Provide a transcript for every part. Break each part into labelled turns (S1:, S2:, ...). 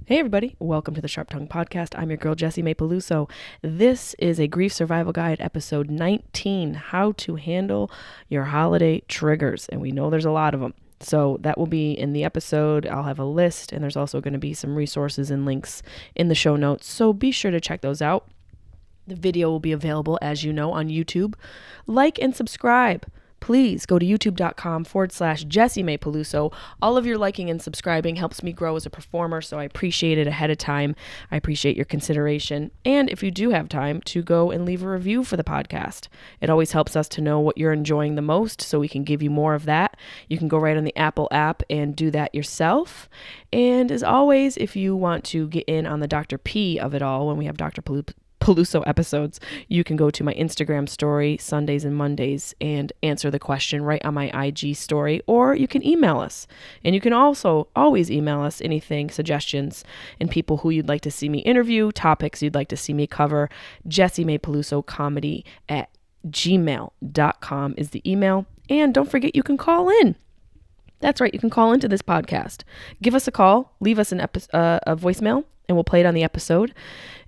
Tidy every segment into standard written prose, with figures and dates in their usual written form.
S1: Hey everybody, welcome to the Sharp Tongue Podcast. I'm your girl Jessimae Peluso. This is a Grief Survival Guide, episode 19, How to Handle Your Holiday Triggers. And we know there's a lot of them. So that will be in the episode. I'll have a list, and there's also going to be some resources and links in the show notes. So be sure to check those out. The video will be available, as you know, on YouTube. Like and subscribe. Please go to youtube.com/Jessimae Peluso. All of your liking and subscribing helps me grow as a performer, so I appreciate it ahead of time. I appreciate your consideration. And if you do have time, to go and leave a review for the podcast. It always helps us to know what you're enjoying the most, so we can give you more of that. You can go right on the Apple app and do that yourself. And as always, if you want to get in on the Dr. P of it all, when we have Dr. Peluso episodes, you can go to my Instagram story Sundays and Mondays and answer the question right on my IG story, or you can email us. And you can also always email us anything, suggestions, and people who you'd like to see me interview, topics you'd like to see me cover. Jessimae Peluso Comedy at gmail.com is the email. And don't forget, you can call in. That's right, you can call into this podcast. Give us a call, leave us a voicemail, and we'll play it on the episode.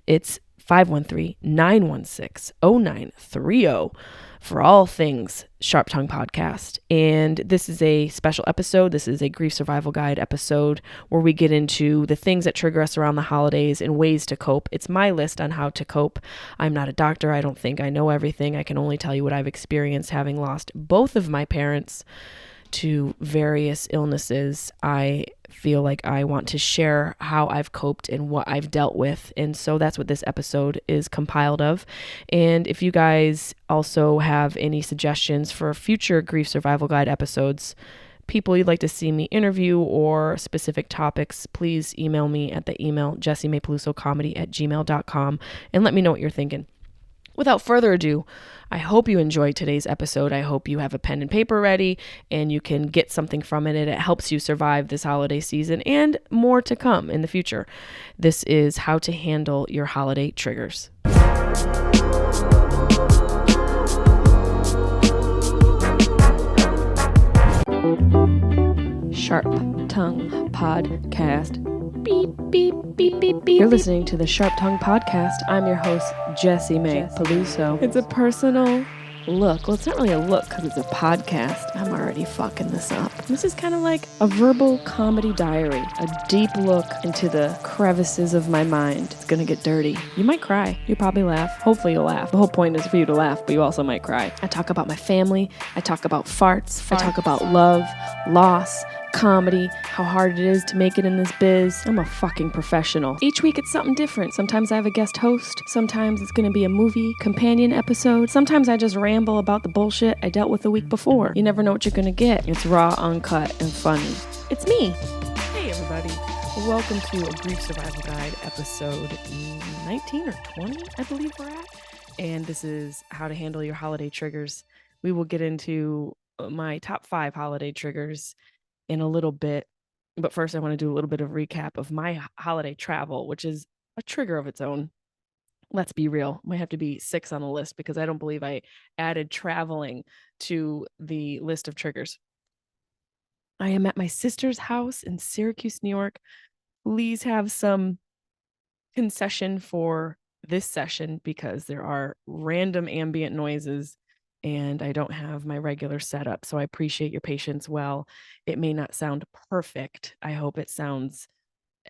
S1: It's 513-916-0930 for all things Sharp Tongue Podcast. And this is a special episode. This is a Grief Survival Guide episode where we get into the things that trigger us around the holidays and ways to cope. It's my list on how to cope. I'm not a doctor. I don't think I know everything. I can only tell you what I've experienced, having lost both of my parents to various illnesses. I feel like I want to share how I've coped and what I've dealt with. And so that's what this episode is compiled of. And if you guys also have any suggestions for future Grief Survival Guide episodes, people you'd like to see me interview, or specific topics, please email me at the email jessimaepelusocomedy@gmail.com and let me know what you're thinking. Without further ado, I hope you enjoyed today's episode. I hope you have a pen and paper ready and you can get something from it. It helps you survive this holiday season and more to come in the future. This is how to handle your holiday triggers. Sharp Tongue Podcast. Beep, beep, beep, beep, beep. You're listening to the Sharp Tongue Podcast. I'm your host, Jessimae Peluso. It's a personal look. Well, it's not really a look because it's a podcast. I'm already fucking this up. This is kind of like a verbal comedy diary, a deep look into the crevices of my mind. It's gonna get dirty. You might cry. You probably laugh. Hopefully you'll laugh. The whole point is for you to laugh, but you also might cry. I talk about my family. I talk about farts. I talk about love, loss, comedy, how hard it is to make it in this biz. I'm a fucking professional. Each week it's something different. Sometimes I have a guest host. Sometimes it's gonna be a movie companion episode. Sometimes I just ramble about the bullshit I dealt with the week before. You never know what you're gonna get. It's raw, uncut, and funny. It's me. Hey everybody. Welcome to a Grief Survival Guide episode 19 or 20, I believe we're at. And this is how to handle your holiday triggers. We will get into my top 5 holiday triggers in a little bit, but first I want to do a little bit of recap of my holiday travel, which is a trigger of its own. Let's be real, might have to be 6 on the list because I don't believe I added traveling to the list of triggers. I am at my sister's house in Syracuse, New York. Please have some concession for this session because there are random ambient noises and I don't have my regular setup. So I appreciate your patience. Well, it may not sound perfect. I hope it sounds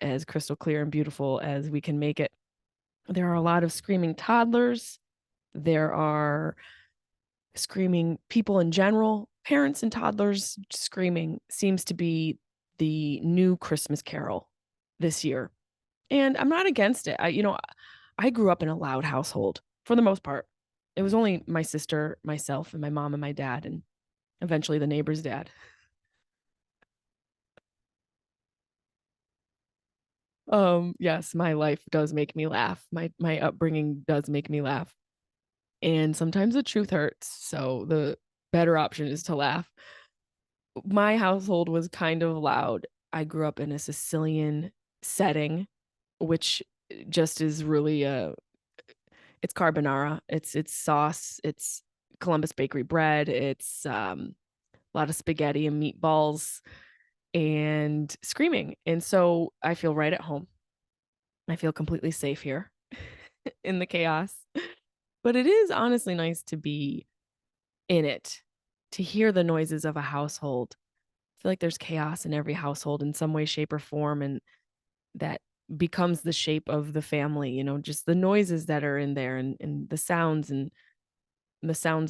S1: as crystal clear and beautiful as we can make it. There are a lot of screaming toddlers. There are screaming people in general. Parents and toddlers screaming seems to be the new Christmas carol this year. And I'm not against it. I grew up in a loud household for the most part. It was only my sister, myself, and my mom and my dad, and eventually the neighbor's dad. Yes, my life does make me laugh. My upbringing does make me laugh. And sometimes the truth hurts, so the better option is to laugh. My household was kind of loud. I grew up in a Sicilian setting, which just is really it's carbonara, it's sauce, it's Columbus Bakery bread, it's a lot of spaghetti and meatballs and screaming. And so I feel right at home. I feel completely safe here in the chaos. But it is honestly nice to be in it, to hear the noises of a household. I feel like there's chaos in every household in some way, shape, or form, and that becomes the shape of the family, just the noises that are in there and the sounds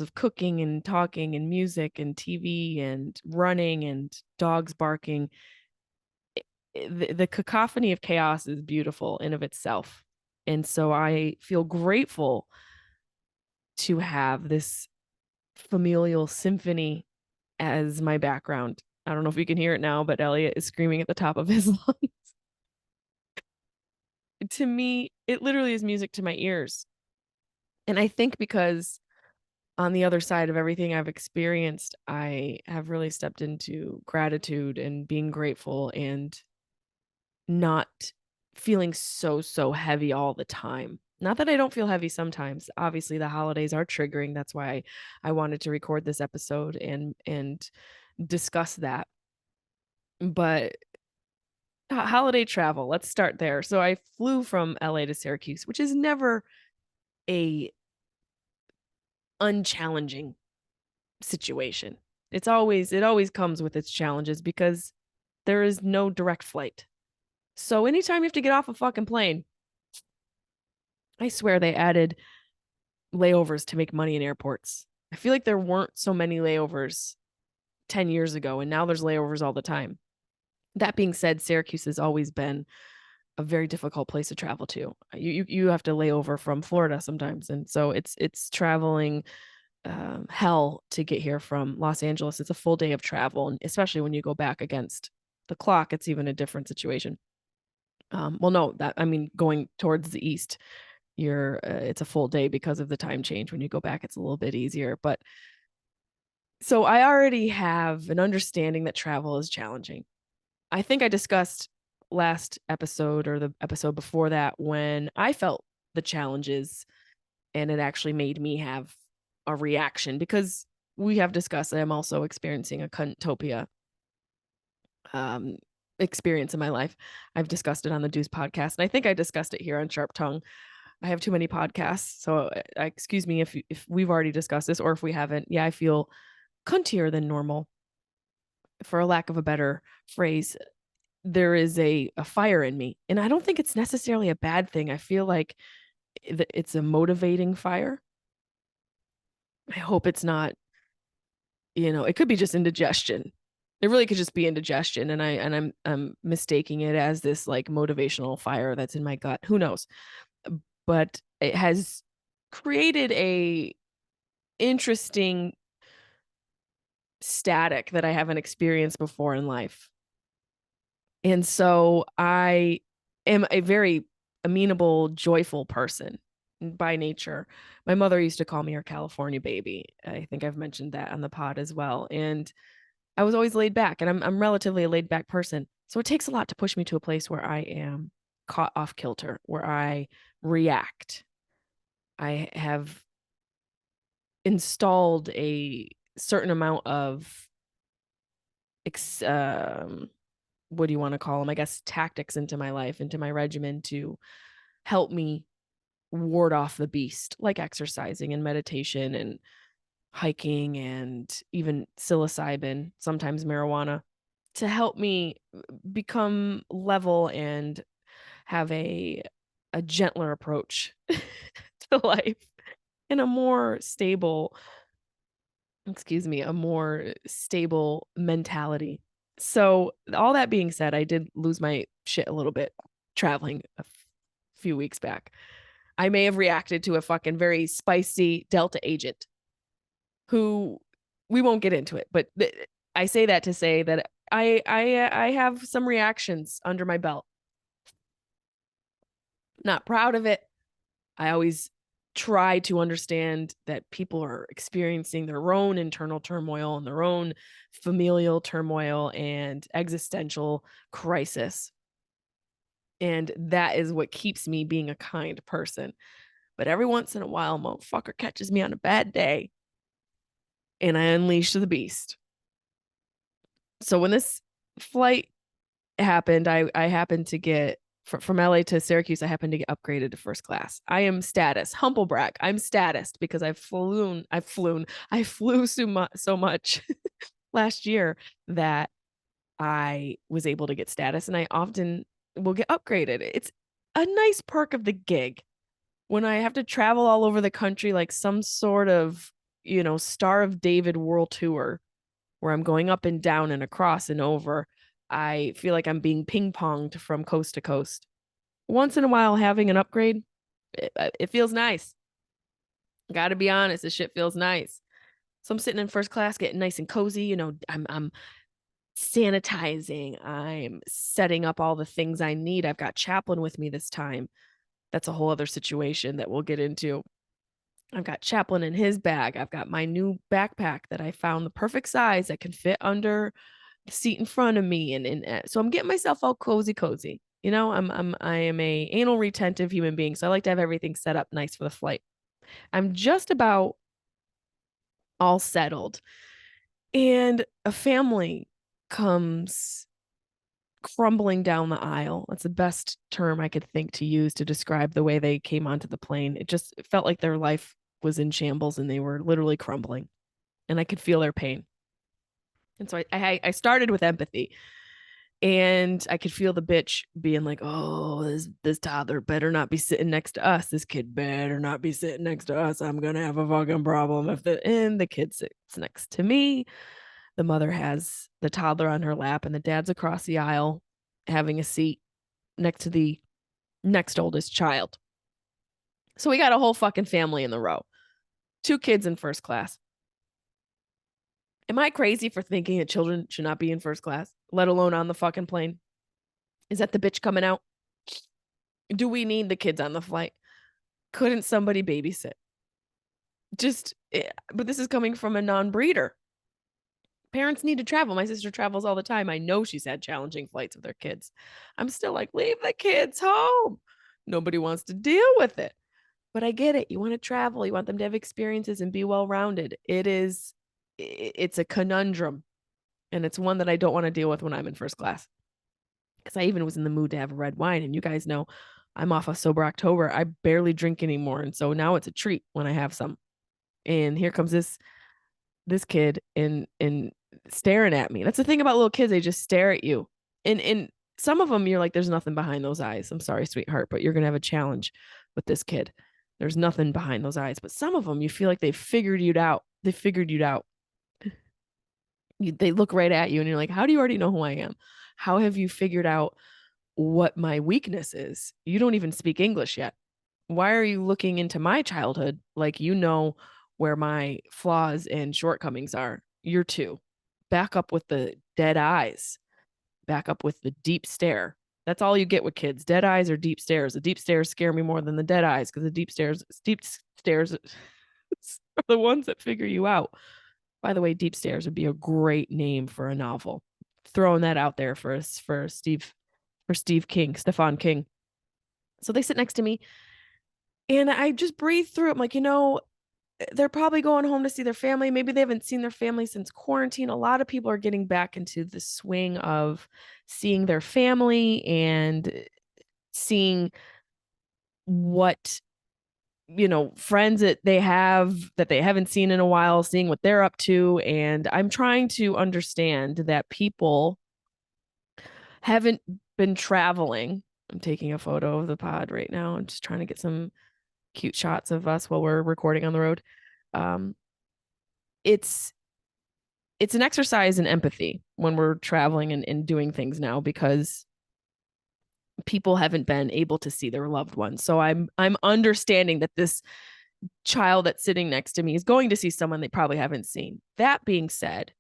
S1: of cooking and talking and music and TV and running and dogs barking. The cacophony of chaos is beautiful in of itself. And so I feel grateful to have this familial symphony as my background. I don't know if you can hear it now, but Elliot is screaming at the top of his lungs. To me, it literally is music to my ears. And I think because on the other side of everything I've experienced, I have really stepped into gratitude and being grateful and not feeling so heavy all the time. Not that I don't feel heavy sometimes. Obviously, the holidays are triggering. That's why I wanted to record this episode and discuss that. But holiday travel, let's start there. So I flew from LA to Syracuse, which is never a unchallenging situation. It always comes with its challenges because there is no direct flight. So anytime you have to get off a fucking plane, I swear they added layovers to make money in airports. I feel like there weren't so many layovers 10 years ago, and now there's layovers all the time. That being said, Syracuse has always been a very difficult place to travel to. You have to lay over from Florida sometimes, and so it's traveling hell to get here from Los Angeles. It's a full day of travel, and especially when you go back against the clock, it's even a different situation. Well, no, that I mean going towards the east, it's a full day because of the time change. When you go back, it's a little bit easier. But so I already have an understanding that travel is challenging. I think I discussed last episode or the episode before that when I felt the challenges and it actually made me have a reaction because we have discussed that I'm also experiencing a cuntopia experience in my life. I've discussed it on the Deuce podcast, and I think I discussed it here on Sharp Tongue. I have too many podcasts, so excuse me if we've already discussed this or if we haven't. Yeah, I feel cuntier than normal, for a lack of a better phrase. There is a fire in me, and I don't think it's necessarily a bad thing. I feel like it's a motivating fire. I hope it's not, it could be just indigestion. It really could just be indigestion, and I'm mistaking it as this like motivational fire that's in my gut. Who knows? But it has created a interesting static that I haven't experienced before in life. And so I am a very amenable, joyful person by nature. My mother used to call me her California baby. I think I've mentioned that on the pod as well. And I was always laid back, and I'm relatively a laid back person. So it takes a lot to push me to a place where I am caught off kilter, where I react. I have installed a certain amount of what do you want to call them? I guess tactics into my life, into my regimen to help me ward off the beast, like exercising and meditation and hiking and even psilocybin, sometimes marijuana, to help me become level and have a gentler approach to life and a more stable mentality. So all that being said, I did lose my shit a little bit traveling a few weeks back. I may have reacted to a fucking very spicy Delta agent who we won't get into it, but I say that to say that I have some reactions under my belt. Not proud of it. I always try to understand that people are experiencing their own internal turmoil and their own familial turmoil and existential crisis. And that is what keeps me being a kind person. But every once in a while, motherfucker catches me on a bad day and I unleash the beast. So when this flight happened, I happened to get from LA to Syracuse, I happened to get upgraded to first class. I am status, humble brag. I'm status because I flew so much last year that I was able to get status, and I often will get upgraded. It's a nice perk of the gig when I have to travel all over the country, like some sort of, Star of David world tour where I'm going up and down and across and over. I feel like I'm being ping ponged from coast to coast. Once in a while, having an upgrade, it feels nice. Gotta be honest, this shit feels nice. So I'm sitting in first class, getting nice and cozy. I'm sanitizing. I'm setting up all the things I need. I've got Chaplin with me this time. That's a whole other situation that we'll get into. I've got Chaplin in his bag. I've got my new backpack that I found the perfect size that can fit under the seat in front of me. And so I'm getting myself all cozy. I am a anal retentive human being. So I like to have everything set up nice for the flight. I'm just about all settled. And a family comes crumbling down the aisle. That's the best term I could think to use to describe the way they came onto the plane. It felt like their life was in shambles and they were literally crumbling, and I could feel their pain. And so I started with empathy, and I could feel the bitch being like, "Oh, this toddler better not be sitting next to us. This kid better not be sitting next to us. I'm gonna have a fucking problem if the kid sits next to me." The mother has the toddler on her lap, and the dad's across the aisle having a seat next to the next oldest child. So we got a whole fucking family in the row. 2 kids in first class. Am I crazy for thinking that children should not be in first class, let alone on the fucking plane? Is that the bitch coming out? Do we need the kids on the flight? Couldn't somebody babysit? But this is coming from a non-breeder. Parents need to travel. My sister travels all the time. I know she's had challenging flights with her kids. I'm still like, leave the kids home. Nobody wants to deal with it. But I get it. You want to travel. You want them to have experiences and be well-rounded. It's a conundrum. And it's one that I don't want to deal with when I'm in first class. Because I even was in the mood to have a red wine. And you guys know I'm off a sober October. I barely drink anymore. And so now it's a treat when I have some. And here comes this kid and staring at me. That's the thing about little kids. They just stare at you. And some of them, you're like, there's nothing behind those eyes. I'm sorry, sweetheart, but you're going to have a challenge with this kid. There's nothing behind those eyes. But some of them, you feel like they figured you out. They look right at you and you're like, how do you already know who I am? How have you figured out what my weakness is? You don't even speak English yet. Why are you looking into my childhood like you know where my flaws and shortcomings are? You're 2. Back up with the dead eyes. Back up with the deep stare. That's all you get with kids. Dead eyes or deep stares. The deep stares scare me more than the dead eyes because the deep stares are the ones that figure you out. By the way, Deep Stairs would be a great name for a novel. Throwing that out there for Stephen King. So they sit next to me and I just breathe through it. I'm like, they're probably going home to see their family. Maybe they haven't seen their family since quarantine. A lot of people are getting back into the swing of seeing their family and seeing what friends that they haven't seen in a while, seeing what they're up to. And I'm trying to understand that people haven't been traveling. I'm taking a photo of the pod right now. I'm just trying to get some cute shots of us while we're recording on the road. It's an exercise in empathy when we're traveling and doing things now because people haven't been able to see their loved ones. So I'm understanding that this child that's sitting next to me is going to see someone they probably haven't seen. That being said,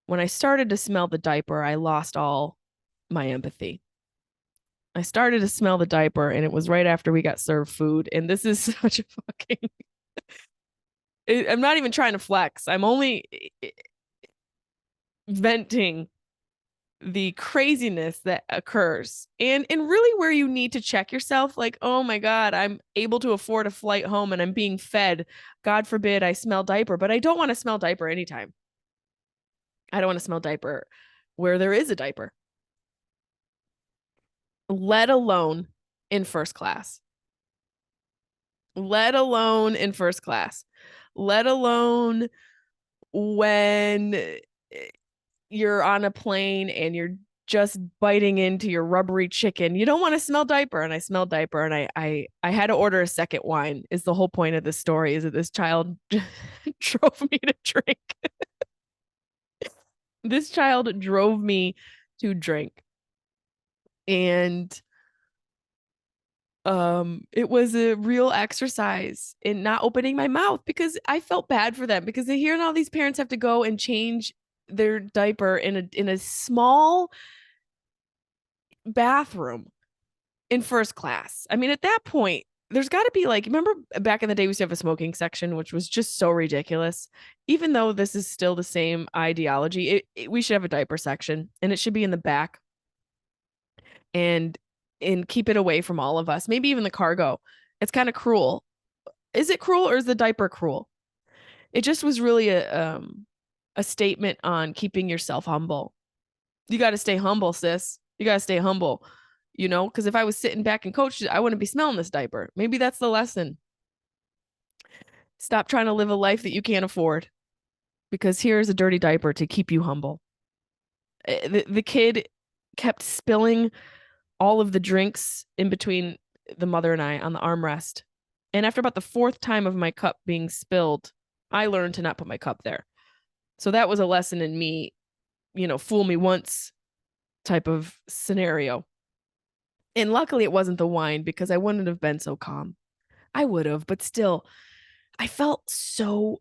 S1: when I started to smell the diaper, I lost all my empathy. I started to smell the diaper and it was right after we got served food. And this is such a fucking I'm not even trying to flex. I'm only venting the craziness that occurs and really where you need to check yourself, like, oh my God, I'm able to afford a flight home and I'm being fed. God forbid I smell diaper, but I don't want to smell diaper anytime. I don't want to smell diaper where there is a diaper. let alone in first class. Let alone in first class. Let alone when you're on a plane and you're just biting into your rubbery chicken. You don't want to smell diaper. And I smelled diaper, and I had to order a second wine. Is the whole point of this story, is that this child drove me to drink. This child drove me to drink. And it was a real exercise in not opening my mouth, because I felt bad for them, because they hear all these parents have to go and change their diaper in a small bathroom in first class. I mean, at that point, there's got to be like, remember back in the day, we used to have a smoking section, which was just so ridiculous. Even though this is still the same ideology, we should have a diaper section, and it should be in the back, and keep it away from all of us. Maybe even the cargo. It's kind of cruel. Is it cruel, or is the diaper cruel? It just was really a statement on keeping yourself humble. You got to stay humble, sis. You got to stay humble, because if I was sitting back and coached, I wouldn't be smelling this diaper. Maybe that's the lesson. Stop trying to live a life that you can't afford, because here's a dirty diaper to keep you humble. The kid kept spilling all of the drinks in between the mother and I on the armrest. And after about the fourth time of my cup being spilled, I learned to not put my cup there. So that was a lesson in me, fool me once type of scenario. And luckily it wasn't the wine, because I wouldn't have been so calm. I would have, but still, I felt so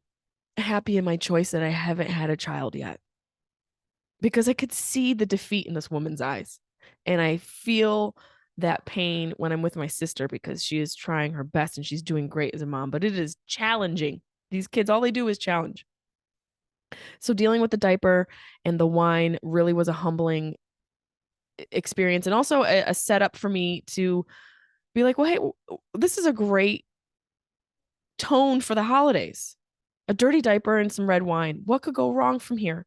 S1: happy in my choice that I haven't had a child yet, because I could see the defeat in this woman's eyes. And I feel that pain when I'm with my sister, because she is trying her best and she's doing great as a mom, but it is challenging. These kids, all they do is challenge. So dealing with the diaper and the wine really was a humbling experience, and also a setup for me to be like, well, hey, this is a great tone for the holidays. A dirty diaper and some red wine. What could go wrong from here?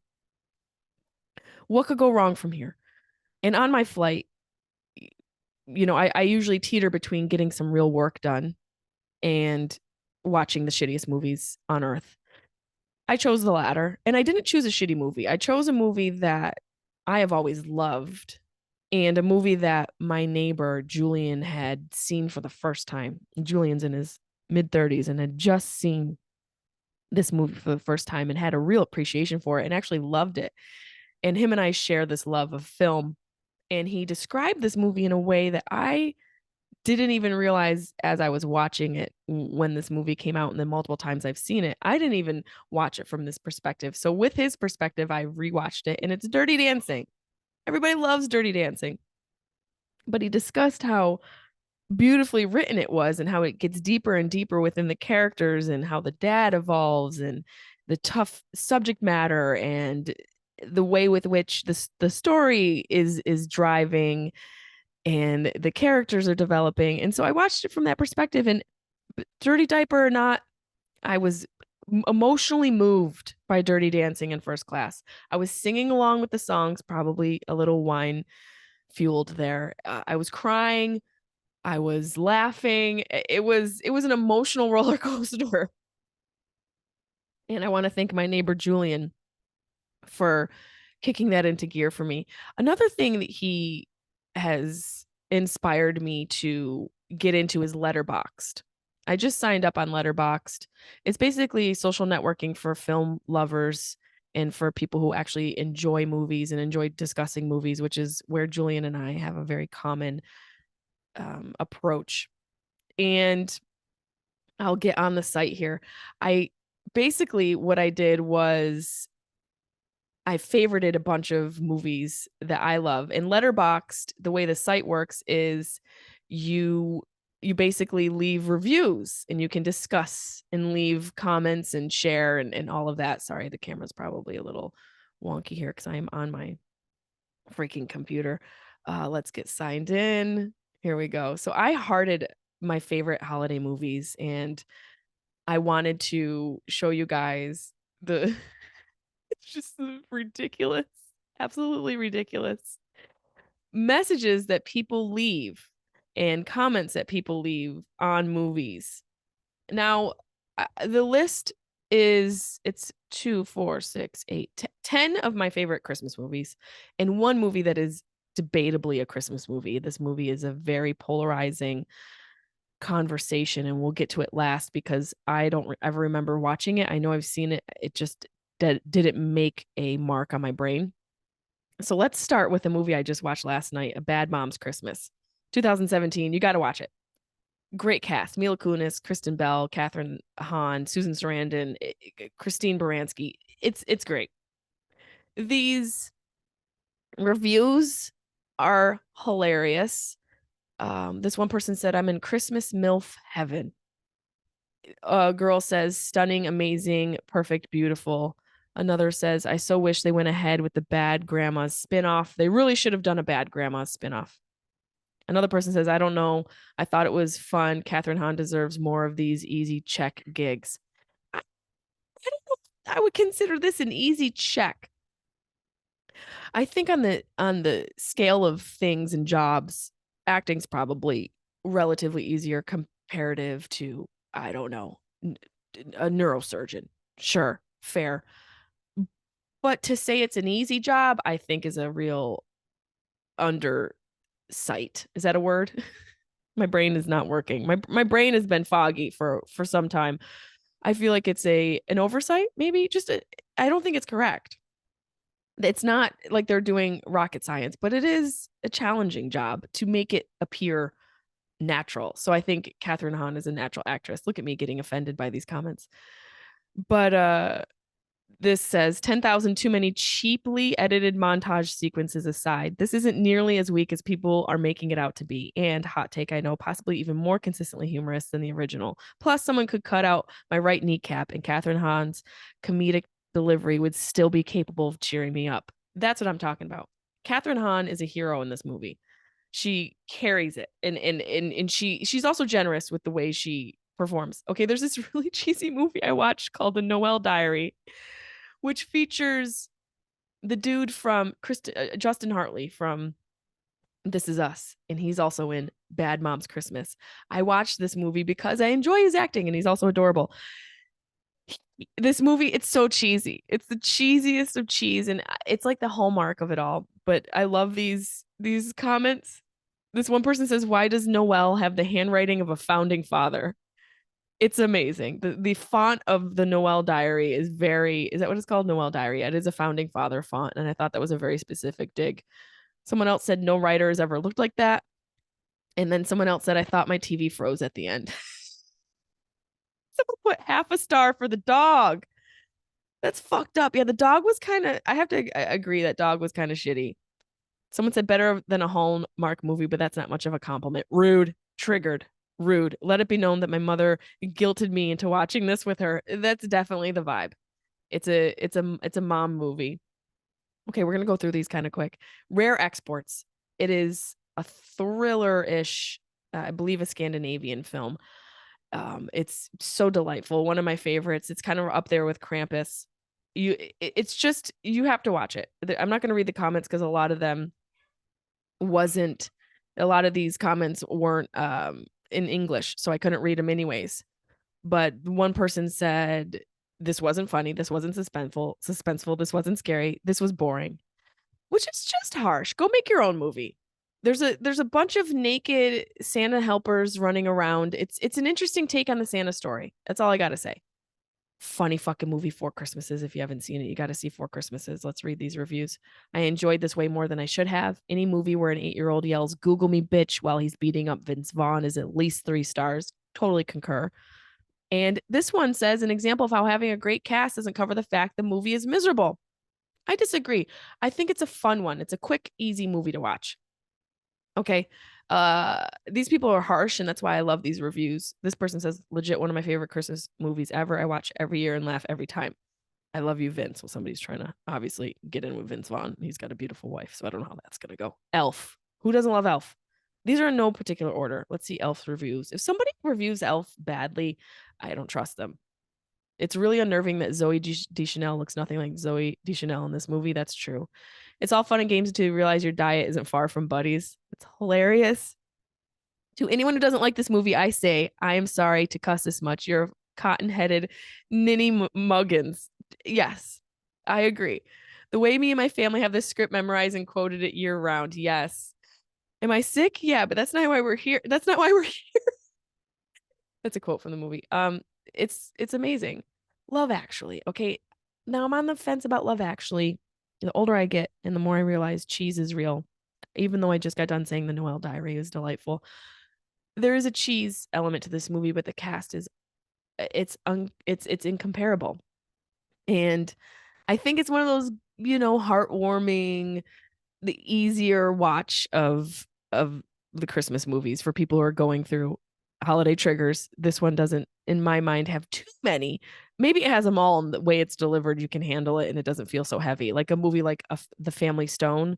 S1: What could go wrong from here? And on my flight, I usually teeter between getting some real work done and watching the shittiest movies on earth. I chose the latter, and I didn't choose a shitty movie. I chose a movie that I have always loved, and a movie that my neighbor Julian had seen for the first time. Julian's in his mid-30s and had just seen this movie for the first time and had a real appreciation for it and actually loved it. And him and I share this love of film. And he described this movie in a way that I didn't even realize as I was watching it when this movie came out, and then multiple times I've seen it. I didn't even watch it from this perspective. So with his perspective, I rewatched it, and it's Dirty Dancing. Everybody loves Dirty Dancing. But he discussed how beautifully written it was, and how it gets deeper and deeper within the characters, and how the dad evolves, and the tough subject matter, and the way with which the story is driving, and the characters are developing. And so I watched it from that perspective, and Dirty Diaper or not, I was emotionally moved by Dirty Dancing in first class. I was singing along with the songs, probably a little wine fueled there. I was crying. I was laughing. It was an emotional roller coaster. And I want to thank my neighbor Julian for kicking that into gear for me. Another thing that he has inspired me to get into is Letterboxd. I just signed up on Letterboxd. It's basically social networking for film lovers and for people who actually enjoy movies and enjoy discussing movies, which is where Julian and I have a very common approach. And I'll get on the site here. I basically, what I did was I favorited a bunch of movies that I love. And Letterboxd, the way the site works is you basically leave reviews, and you can discuss and leave comments and share and all of that. Sorry, the camera's probably a little wonky here because I am on my freaking computer. Let's get signed in. Here we go. So I hearted my favorite holiday movies, and I wanted to show you guys the it's just ridiculous, absolutely ridiculous. messages that people leave and comments that people leave on movies. Now, the list it's 2, 4, 6, 8, 10 of my favorite Christmas movies, and one movie that is debatably a Christmas movie. This movie is a very polarizing conversation, and we'll get to it last because I don't ever remember watching it. I know I've seen it. It just didn't make a mark on my brain. So let's start with a movie I just watched last night, A Bad Mom's Christmas, 2017. You got to watch it. Great cast: Mila Kunis, Kristen Bell, Catherine Hahn, Susan Sarandon, Christine Baranski. It's great. These reviews are hilarious. This one person said, "I'm in Christmas MILF heaven." A girl says, "Stunning, amazing, perfect, beautiful." Another says, "I so wish they went ahead with the Bad Grandma's spinoff. They really should have done a Bad Grandma's spinoff." Another person says, "I don't know. I thought it was fun. Catherine Hahn deserves more of these easy check gigs." I don't know if I would consider this an easy check. I think on the scale of things and jobs, acting's probably relatively easier comparative to, I don't know, a neurosurgeon. Sure, fair. But to say it's an easy job, I think is a real undersight. Is that a word? My brain is not working. My brain has been foggy for some time. I feel like it's an oversight, maybe. I don't think it's correct. It's not like they're doing rocket science, but it is a challenging job to make it appear natural. So I think Catherine Hahn is a natural actress. Look at me getting offended by these comments. But this says 10,000 too many cheaply edited montage sequences aside. This isn't nearly as weak as people are making it out to be. And hot take, I know, possibly even more consistently humorous than the original. Plus, someone could cut out my right kneecap and Catherine Hahn's comedic delivery would still be capable of cheering me up. That's what I'm talking about. Catherine Hahn is a hero in this movie. She carries it, and she's also generous with the way she performs. Okay, there's this really cheesy movie I watched called The Noel Diary, which features the dude from Justin Hartley from This Is Us, and he's also in Bad Mom's Christmas. I watched this movie because I enjoy his acting, and he's also adorable. This movie, it's so cheesy. It's the cheesiest of cheese, and it's like the hallmark of it all. But I love these comments. This one person says, "Why does Noel have the handwriting of a founding father?" It's amazing. The font of the Noel Diary is that what it's called? Noel Diary. It is a founding father font. And I thought that was a very specific dig. Someone else said, "No writer has ever looked like that." And then someone else said, "I thought my TV froze at the end." Someone put half a star for the dog. That's fucked up. Yeah, the dog was I have to agree that dog was kind of shitty. Someone said better than a Hallmark movie, but that's not much of a compliment. Rude. Triggered. Rude. Let it be known that my mother guilted me into watching this with her. That's definitely the vibe. It's a mom movie. Okay, we're gonna go through these kind of quick. Rare Exports. It is a thriller-ish, I believe a Scandinavian film. It's so delightful. One of my favorites. It's kind of up there with Krampus. It's just, you have to watch it. I'm not gonna read the comments because a lot of these comments weren't in English, so I couldn't read them anyways. But one person said, "This wasn't funny. This wasn't suspenseful. This wasn't scary. This was boring," which is just harsh. Go make your own movie. There's a bunch of naked Santa helpers running around. It's an interesting take on the Santa story. That's all I gotta say. Funny fucking movie, Four Christmases. If you haven't seen it, you got to see Four Christmases. Let's read these reviews. I enjoyed this way more than I should have. Any movie where an 8-year-old yells "Google me, bitch" while he's beating up Vince Vaughn is at least 3 stars. Totally concur. And this one says, an example of how having a great cast doesn't cover the fact the movie is miserable. I disagree. I think it's a fun one. It's a quick, easy movie to watch. Okay. These people are harsh, and that's why I love these reviews. This person says, legit one of my favorite Christmas movies ever. I watch every year and laugh every time. I love you, Vince. Well, somebody's trying to obviously get in with Vince Vaughn. He's got a beautiful wife, so I don't know how that's gonna go. Elf. Who doesn't love Elf? These are in no particular order. Let's see Elf's reviews. If somebody reviews Elf badly, I don't trust them. It's really unnerving that Zoe Deschanel looks nothing like Zoe Deschanel in this movie. That's true. It's all fun and games until you realize your diet isn't far from Buddy's. It's hilarious. To anyone who doesn't like this movie, I say, I am sorry to cuss this much. You're cotton-headed ninny muggins. Yes, I agree. The way me and my family have this script memorized and quoted it year round. Yes. Am I sick? Yeah, but that's not why we're here. That's not why we're here. That's a quote from the movie. It's amazing. Love Actually. Okay. Now I'm on the fence about Love Actually. The older I get and the more I realize cheese is real. Even though I just got done saying the Noel Diary is delightful. There is a cheese element to this movie, but the cast is it's incomparable. And I think it's one of those, heartwarming, the easier watch of the Christmas movies for people who are going through holiday triggers. This one doesn't, in my mind, have too many. Maybe it has them all, and the way it's delivered, you can handle it, and it doesn't feel so heavy. Like a movie like The Family Stone.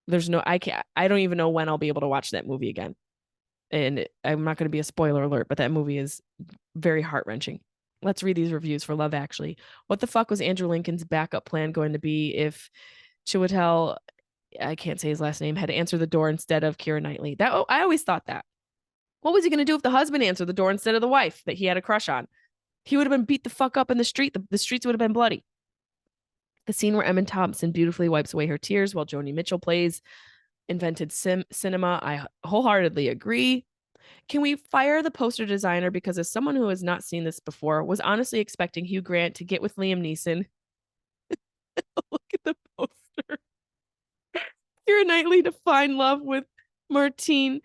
S1: I don't even know when I'll be able to watch that movie again. And I'm not going to be a spoiler alert, but that movie is very heart wrenching. Let's read these reviews for Love Actually. What the fuck was Andrew Lincoln's backup plan going to be if Chiwetel, I can't say his last name, had answered the door instead of Keira Knightley? I always thought that. What was he going to do if the husband answered the door instead of the wife that he had a crush on? He would have been beat the fuck up in the street. The streets would have been bloody. The scene where Emma Thompson beautifully wipes away her tears while Joni Mitchell plays invented cinema. I wholeheartedly agree. Can we fire the poster designer because, as someone who has not seen this before, was honestly expecting Hugh Grant to get with Liam Neeson? Look at the poster. Keira Knightley to find love with Martine.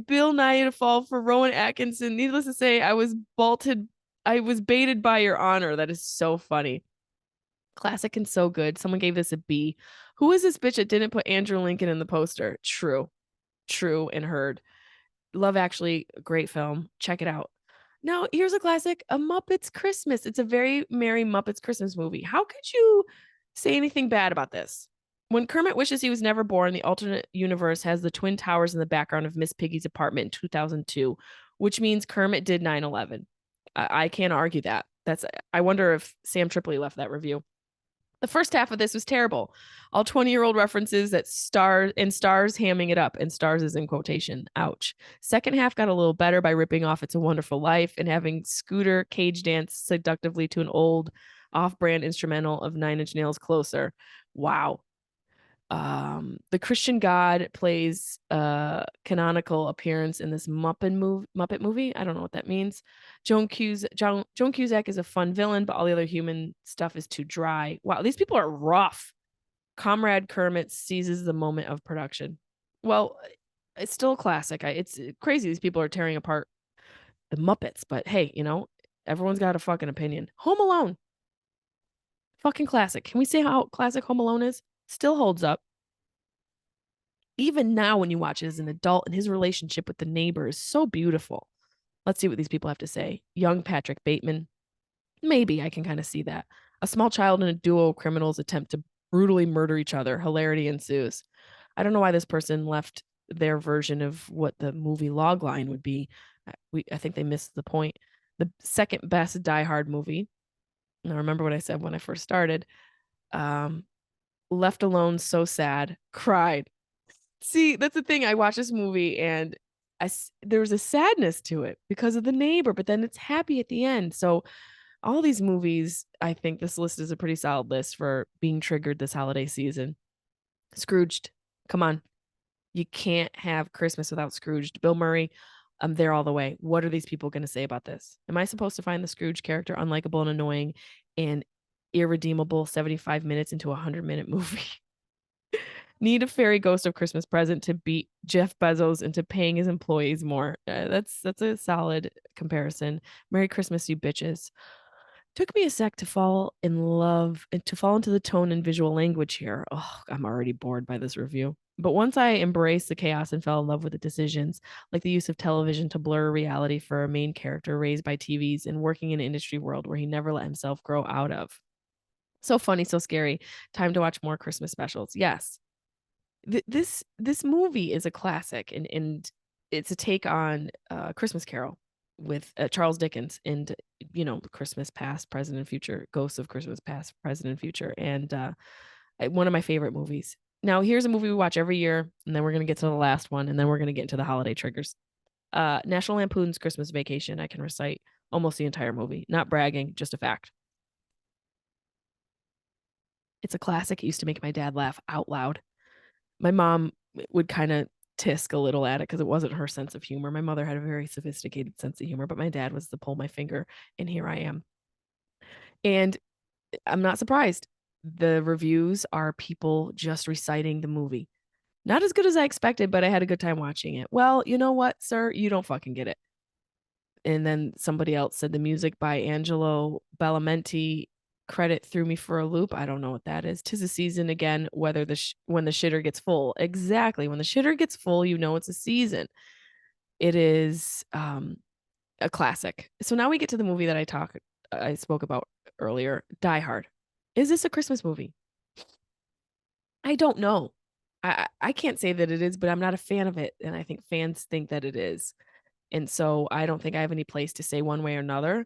S1: Bill Nye to fall for Rowan Atkinson. Needless to say, I was baited by your honor. That is so funny. Classic and so good. Someone gave this a B. Who is this bitch that didn't put Andrew Lincoln in the poster? True and heard. Love Actually, great film. Check it out. Now, here's a classic, A Muppets Christmas. It's a very merry Muppets Christmas movie. How could you say anything bad about this? When Kermit wishes he was never born, the alternate universe has the Twin Towers in the background of Miss Piggy's apartment in 2002, which means Kermit did 9/11. I can't argue that. I wonder if Sam Tripoli left that review. The first half of this was terrible. All 20-year-old references that stars hamming it up, and stars is in quotation. Ouch. Second half got a little better by ripping off It's a Wonderful Life and having Scooter cage dance seductively to an old off-brand instrumental of Nine Inch Nails' Closer. Wow. The Christian God plays a canonical appearance in this Muppet movie. I don't know what that means. Joan Cusack is a fun villain, but all the other human stuff is too dry. Wow, these people are rough. Comrade Kermit seizes the moment of production. Well, it's still a classic. It's crazy these people are tearing apart the Muppets, but hey, everyone's got a fucking opinion. Home Alone. Fucking classic. Can we say how classic Home Alone is? Still holds up. Even now, when you watch it as an adult, and his relationship with the neighbor is so beautiful. Let's see what these people have to say. Young Patrick Bateman. Maybe I can kind of see that. A small child and a duo of criminals attempt to brutally murder each other. Hilarity ensues. I don't know why this person left their version of what the movie logline would be. I think they missed the point. The second best Die Hard movie. And I remember what I said when I first started. Left Alone, so sad. Cried. See, that's the thing. I watched this movie and there was a sadness to it because of the neighbor, but then it's happy at the end. So all these movies, I think this list is a pretty solid list for being triggered this holiday season. Scrooged. Come on. You can't have Christmas without Scrooged. Bill Murray, I'm there all the way. What are these people going to say about this? Am I supposed to find the Scrooge character unlikable and annoying and irredeemable 75 minutes into a 100-minute movie? Need a fairy ghost of Christmas present to beat Jeff Bezos into paying his employees more. That's a solid comparison. Merry Christmas, you bitches. Took me a sec to fall in love and to fall into the tone and visual language here. Oh, I'm already bored by this review. But once I embraced the chaos and fell in love with the decisions, like the use of television to blur reality for a main character raised by TVs and working in an industry world where he never let himself grow out of. So funny, so scary. Time to watch more Christmas specials. Yes. This movie is a classic, and it's a take on Christmas Carol. with Charles Dickens and, Christmas Past, Present, and Future, Ghosts of Christmas Past, Present, and Future. And one of my favorite movies. Now, here's a movie we watch every year, and then we're going to get to the last one, and then we're going to get into the holiday triggers. National Lampoon's Christmas Vacation. I can recite almost the entire movie. Not bragging, just a fact. It's a classic. It used to make my dad laugh out loud. My mom would kind of tisk a little at it because it wasn't her sense of humor. My mother had a very sophisticated sense of humor, but my dad was the pull my finger, and here I am. And I'm not surprised. The reviews are people just reciting the movie. Not as good as I expected, but I had a good time watching it. Well, you know what, sir? You don't fucking get it. And then somebody else said the music by Angelo Badalamenti credit threw me for a loop. I don't know what that is. 'Tis a season again, whether when the shitter gets full. Exactly. When the shitter gets full, you know it's a season. It is a classic. So now we get to the movie that I spoke about earlier, Die Hard. Is this a Christmas movie? I don't know. I can't say that it is, but I'm not a fan of it, and I think fans think that it is. And so I don't think I have any place to say one way or another.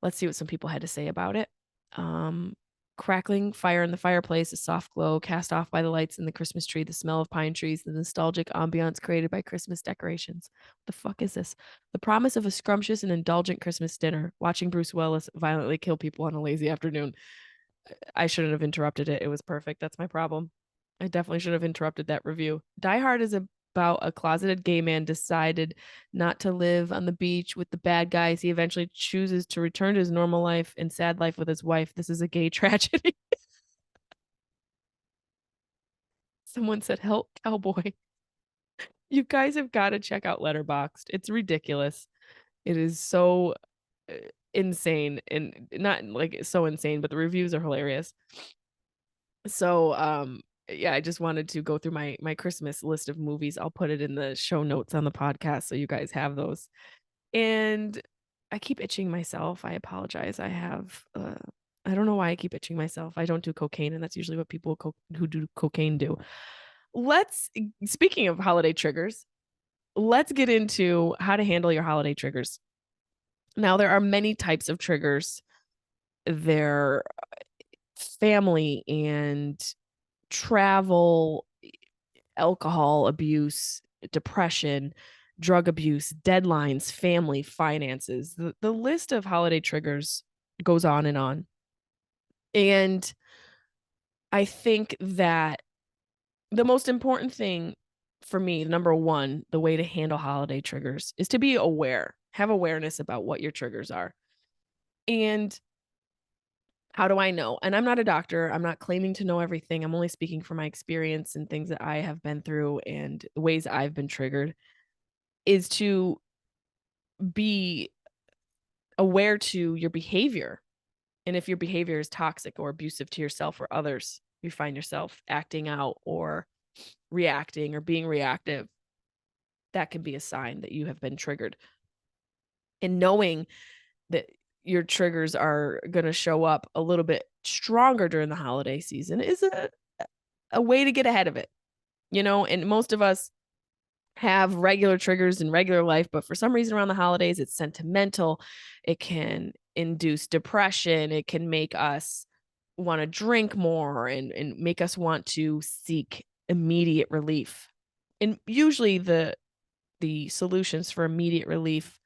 S1: Let's see what some people had to say about it. Um, Crackling fire in the fireplace, a soft glow cast off by the lights in the Christmas tree, the smell of pine trees, the nostalgic ambiance created by Christmas decorations. What the fuck is this? The promise of a scrumptious and indulgent Christmas dinner, watching Bruce Willis violently kill people on a lazy afternoon. I shouldn't have interrupted it. It was perfect. That's my problem. I definitely should have interrupted that review. Die Hard is about a closeted gay man decided not to live on the beach with the bad guys. He eventually chooses to return to his normal life and sad life with his wife. This is a gay tragedy. Someone said, "Help, cowboy." You guys have got to check out Letterboxd. It's ridiculous. It is so insane, and not like so insane, but the reviews are hilarious. So, yeah, I just wanted to go through my Christmas list of movies. I'll put it in the show notes on the podcast so you guys have those. And I keep itching myself. I apologize. I don't know why I keep itching myself. I don't do cocaine, and that's usually what people who do cocaine do. Speaking of holiday triggers, let's get into how to handle your holiday triggers. Now, there are many types of triggers. They're family and travel, alcohol abuse, depression, drug abuse, deadlines, family, finances. The list of holiday triggers goes on and on. And I think that the most important thing for me, number one, the way to handle holiday triggers is to be aware, have awareness about what your triggers are. And how do I know? And I'm not a doctor. I'm not claiming to know everything. I'm only speaking from my experience and things that I have been through and the ways I've been triggered, is to be aware to your behavior. And if your behavior is toxic or abusive to yourself or others, you find yourself acting out or reacting or being reactive, that can be a sign that you have been triggered. And knowing that your triggers are going to show up a little bit stronger during the holiday season is a way to get ahead of it, and most of us have regular triggers in regular life, but for some reason around the holidays, it's sentimental. It can induce depression. It can make us want to drink more and make us want to seek immediate relief. And usually the solutions for immediate relief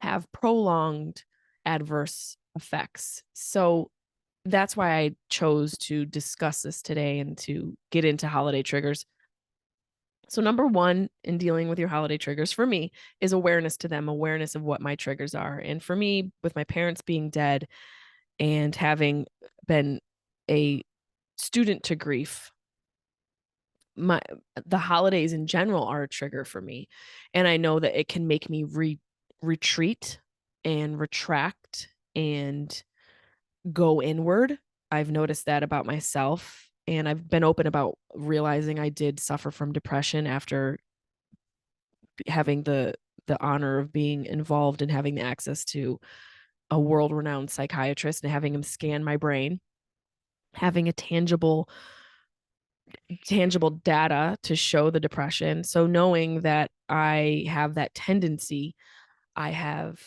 S1: have prolonged adverse effects. So that's why I chose to discuss this today and to get into holiday triggers. So number one in dealing with your holiday triggers for me is awareness to them, awareness of what my triggers are. And for me, with my parents being dead and having been a student to grief, the holidays in general are a trigger for me. And I know that it can make me retreat and retract and go inward. I've noticed that about myself. And I've been open about realizing I did suffer from depression after having the honor of being involved and having the access to a world-renowned psychiatrist and having him scan my brain, having a tangible data to show the depression. So knowing that I have that tendency, I have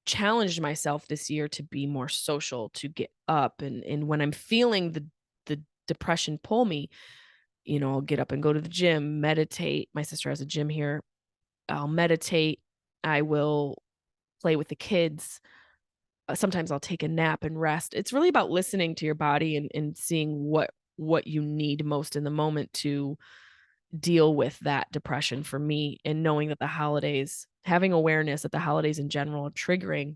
S1: challenged myself this year to be more social, to get up. And when I'm feeling the depression pull me, I'll get up and go to the gym, meditate. My sister has a gym here. I'll meditate. I will play with the kids. Sometimes I'll take a nap and rest. It's really about listening to your body and seeing what you need most in the moment to deal with that depression for me, and knowing that the holidays, having awareness that the holidays in general are triggering,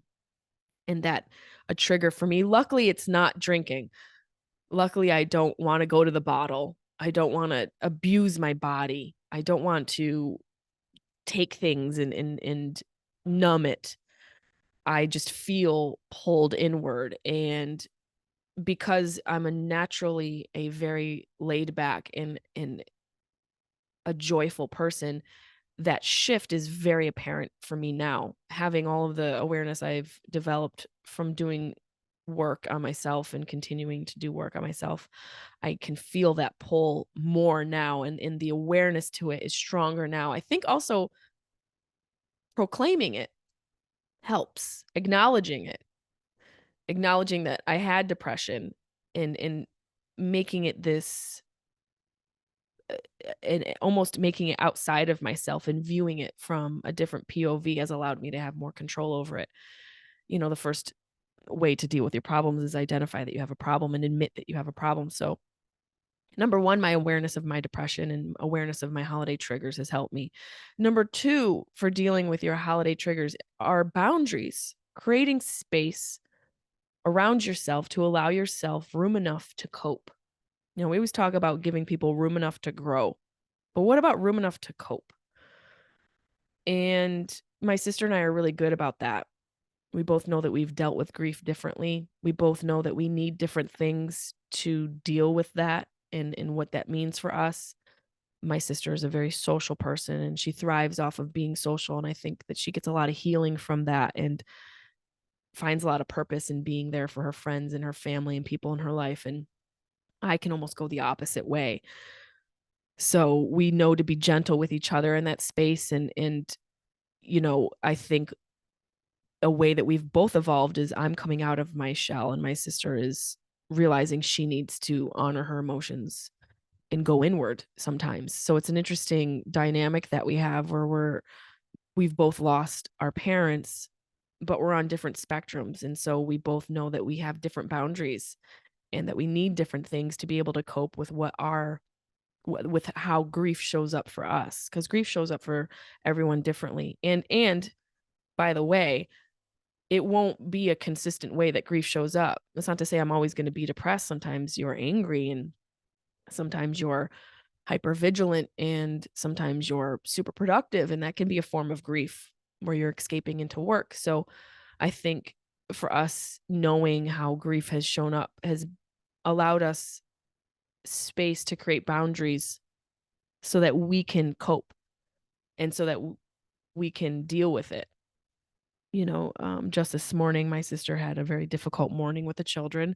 S1: and that a trigger for me, luckily it's not drinking. Luckily, I don't want to go to the bottle. I don't want to abuse my body. I don't want to take things and numb it. I just feel pulled inward. And because I'm naturally a very laid back and a joyful person, that shift is very apparent for me now. Having all of the awareness I've developed from doing work on myself and continuing to do work on myself, I can feel that pull more now. And the awareness to it is stronger now. I think also proclaiming it helps, acknowledging that I had depression, and making it this, and almost making it outside of myself and viewing it from a different POV has allowed me to have more control over it. The first way to deal with your problems is identify that you have a problem and admit that you have a problem. So number one, my awareness of my depression and awareness of my holiday triggers has helped me. Number two, for dealing with your holiday triggers, are boundaries, creating space around yourself to allow yourself room enough to cope. We always talk about giving people room enough to grow, but what about room enough to cope? And my sister and I are really good about that. We both know that we've dealt with grief differently. We both know that we need different things to deal with that, and what that means for us. My sister is a very social person, and she thrives off of being social. And I think that she gets a lot of healing from that and finds a lot of purpose in being there for her friends and her family and people in her life. And I can almost go the opposite way. So we know to be gentle with each other in that space. And I think a way that we've both evolved is I'm coming out of my shell, and my sister is realizing she needs to honor her emotions and go inward sometimes. So it's an interesting dynamic that we have, where we've both lost our parents, but we're on different spectrums. And so we both know that we have different boundaries, and that we need different things to be able to cope with with how grief shows up for us, because grief shows up for everyone differently. And by the way, it won't be a consistent way that grief shows up. That's not to say I'm always going to be depressed. Sometimes you're angry, and sometimes you're hyper vigilant, and sometimes you're super productive. And that can be a form of grief where you're escaping into work. So I think for us, knowing how grief has shown up has allowed us space to create boundaries so that we can cope, and so that we can deal with it. Just this morning, my sister had a very difficult morning with the children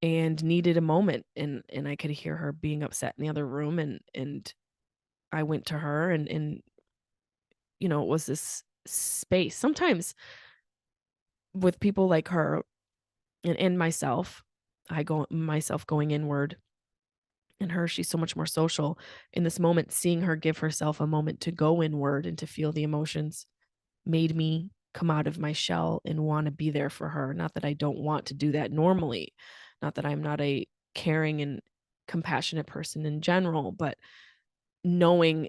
S1: and needed a moment, and I could hear her being upset in the other room, and I went to her, and it was this space. Sometimes with people like her and myself, myself going inward, and her, she's so much more social. In this moment, seeing her give herself a moment to go inward and to feel the emotions made me come out of my shell and want to be there for her. Not that I don't want to do that normally, not that I'm not a caring and compassionate person in general, but knowing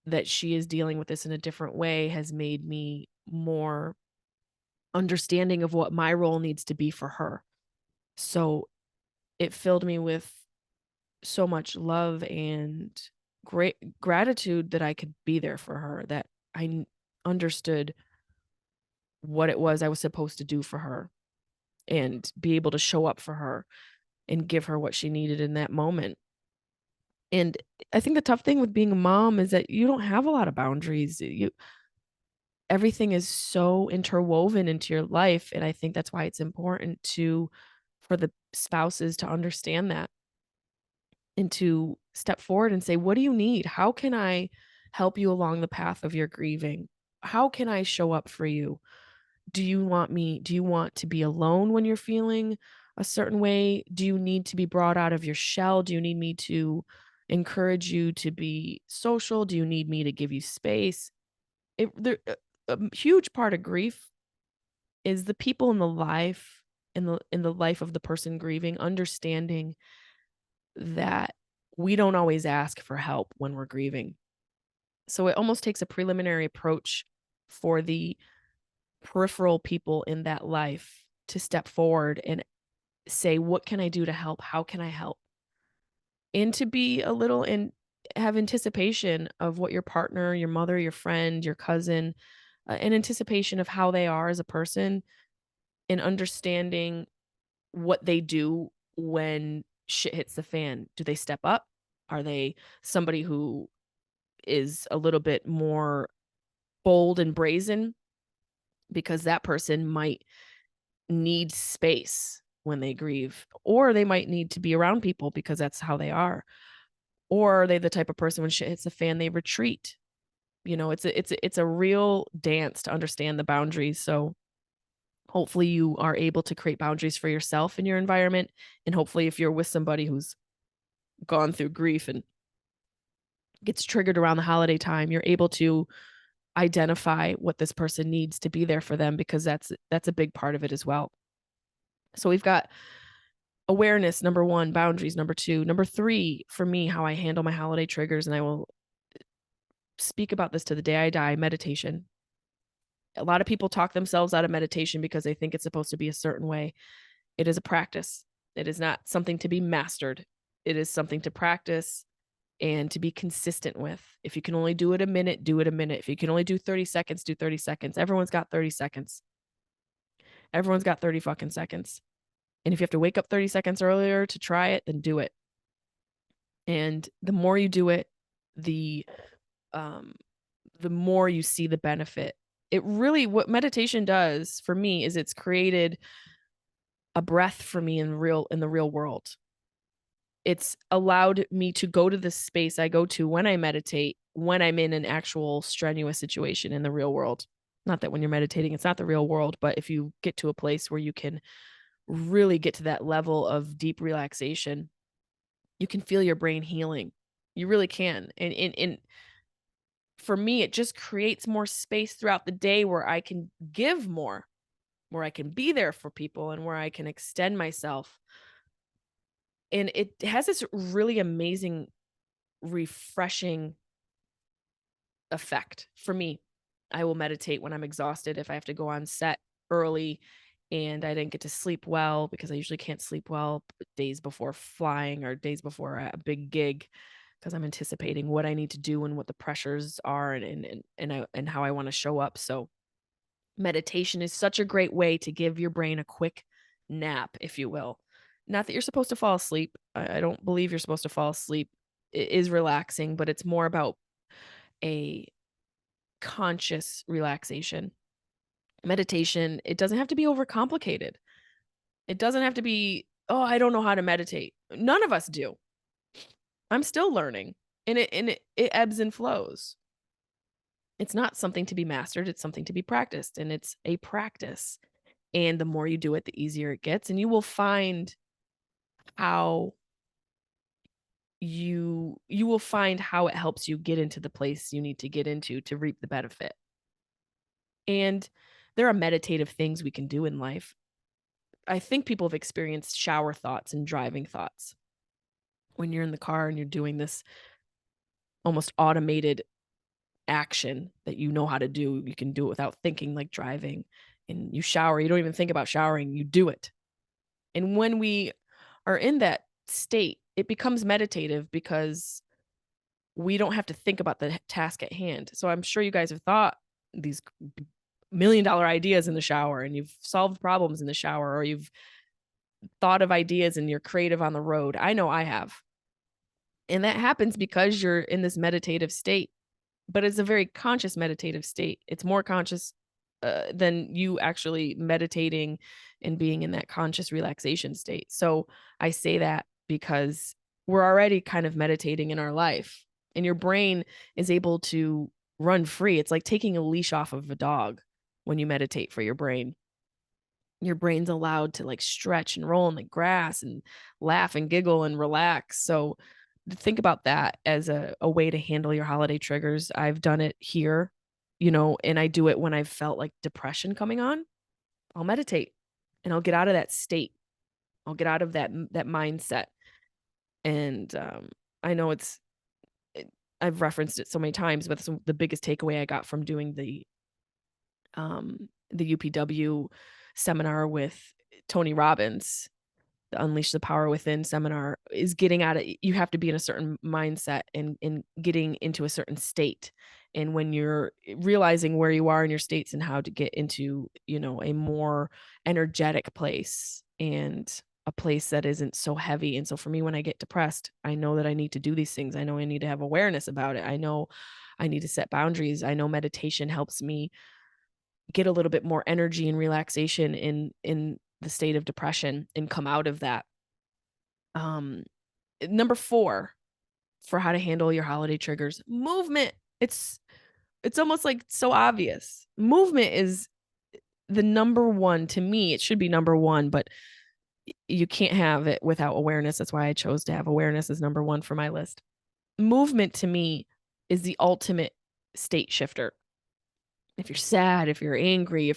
S1: that she is dealing with this in a different way has made me more understanding of what my role needs to be for her. So it filled me with so much love and great gratitude that I could be there for her, that I understood what it was I was supposed to do for her, and be able to show up for her and give her what she needed in that moment. And I think the tough thing with being a mom is that you don't have a lot of boundaries. Everything is so interwoven into your life. And I think that's why it's important for the spouses to understand that, and to step forward and say, what do you need? How can I help you along the path of your grieving? How can I show up for you? Do you want to be alone when you're feeling a certain way? Do you need to be brought out of your shell? Do you need me to encourage you to be social? Do you need me to give you space? A huge part of grief is the people in the life in the life of the person grieving, understanding that we don't always ask for help when we're grieving. So it almost takes a preliminary approach for the peripheral people in that life to step forward and say, what can I do to help? How can I help? And to be a little and have anticipation of what your partner, your mother, your friend, your cousin, an anticipation of how they are as a person and understanding what they do when shit hits the fan. Do they step up? Are they somebody who is a little bit more bold and brazen? Because that person might need space when they grieve, or they might need to be around people because that's how they are. Or are they the type of person when shit hits the fan, they retreat? It's a real dance to understand the boundaries. So hopefully you are able to create boundaries for yourself in your environment. And hopefully if you're with somebody who's gone through grief and gets triggered around the holiday time, you're able to identify what this person needs to be there for them, because that's a big part of it as well. So we've got awareness, number 1, boundaries, number 2, number 3, for me, how I handle my holiday triggers, and I will speak about this to the day I die, meditation. A lot of people talk themselves out of meditation because they think it's supposed to be a certain way. It is a practice. It is not something to be mastered. It is something to practice and to be consistent with. If you can only do it a minute, do it a minute. If you can only do 30 seconds, do 30 seconds. Everyone's got 30 seconds. Everyone's got 30 fucking seconds. And if you have to wake up 30 seconds earlier to try it, then do it. And the more you do it, the more you see the benefit. What meditation does for me is it's created a breath for me in the real world. It's allowed me to go to the space I go to when I meditate, when I'm in an actual strenuous situation in the real world. Not that when you're meditating, it's not the real world, but if you get to a place where you can really get to that level of deep relaxation, you can feel your brain healing. You really can. And for me, it just creates more space throughout the day where I can give more, where I can be there for people, and where I can extend myself. And it has this really amazing, refreshing effect for me. I will meditate when I'm exhausted. If I have to go on set early and I didn't get to sleep well, because I usually can't sleep well days before flying or days before a big gig, because I'm anticipating what I need to do and what the pressures are and how I want to show up. So meditation is such a great way to give your brain a quick nap, if you will. Not that you're supposed to fall asleep. I don't believe you're supposed to fall asleep. It is relaxing, but it's more about a conscious relaxation. Meditation, it doesn't have to be overcomplicated. It doesn't have to be, oh, I don't know how to meditate. None of us do. I'm still learning. And it ebbs and flows. It's not something to be mastered, it's something to be practiced, and it's a practice. And the more you do it, the easier it gets, and you will find how you will find how it helps you get into the place you need to get into to reap the benefit. And there are meditative things we can do in life. I think people have experienced shower thoughts and driving thoughts. When you're in the car and you're doing this almost automated action that you know how to do, you can do it without thinking, like driving. And you shower, you don't even think about showering, you do it. And when we are in that state, it becomes meditative because we don't have to think about the task at hand. So I'm sure you guys have thought these $1,000,000 ideas in the shower, and you've solved problems in the shower, or you've thought of ideas and you're creative on the road. I know I have. And that happens because you're in this meditative state, but it's a very conscious meditative state. It's more conscious than you actually meditating and being in that conscious relaxation state. So I say that because we're already kind of meditating in our life, and your brain is able to run free. It's like taking a leash off of a dog. when you meditate for your brain. Your brain's allowed to like stretch and roll in the grass and laugh and giggle and relax. So think about that as a way to handle your holiday triggers. I've done it here, and I do it when I've felt like depression coming on. I'll meditate and I'll get out of that state. I'll get out of that mindset. And I know I've referenced it so many times, but the biggest takeaway I got from doing the UPW seminar with Tony Robbins, the Unleash the Power Within seminar, is getting out of, you have to be in a certain mindset and getting into a certain state. And when you're realizing where you are in your states and how to get into, a more energetic place and a place that isn't so heavy. And so for me, when I get depressed, I know that I need to do these things. I know I need to have awareness about it. I know I need to set boundaries. I know meditation helps me get a little bit more energy and relaxation in the state of depression and come out of that. Number 4 for how to handle your holiday triggers: movement. It's almost like so obvious. Movement is the number one. To me, it should be number one, but you can't have it without awareness. That's why I chose to have awareness as number 1 for my list. Movement to me is the ultimate state shifter. If you're sad, if you're angry,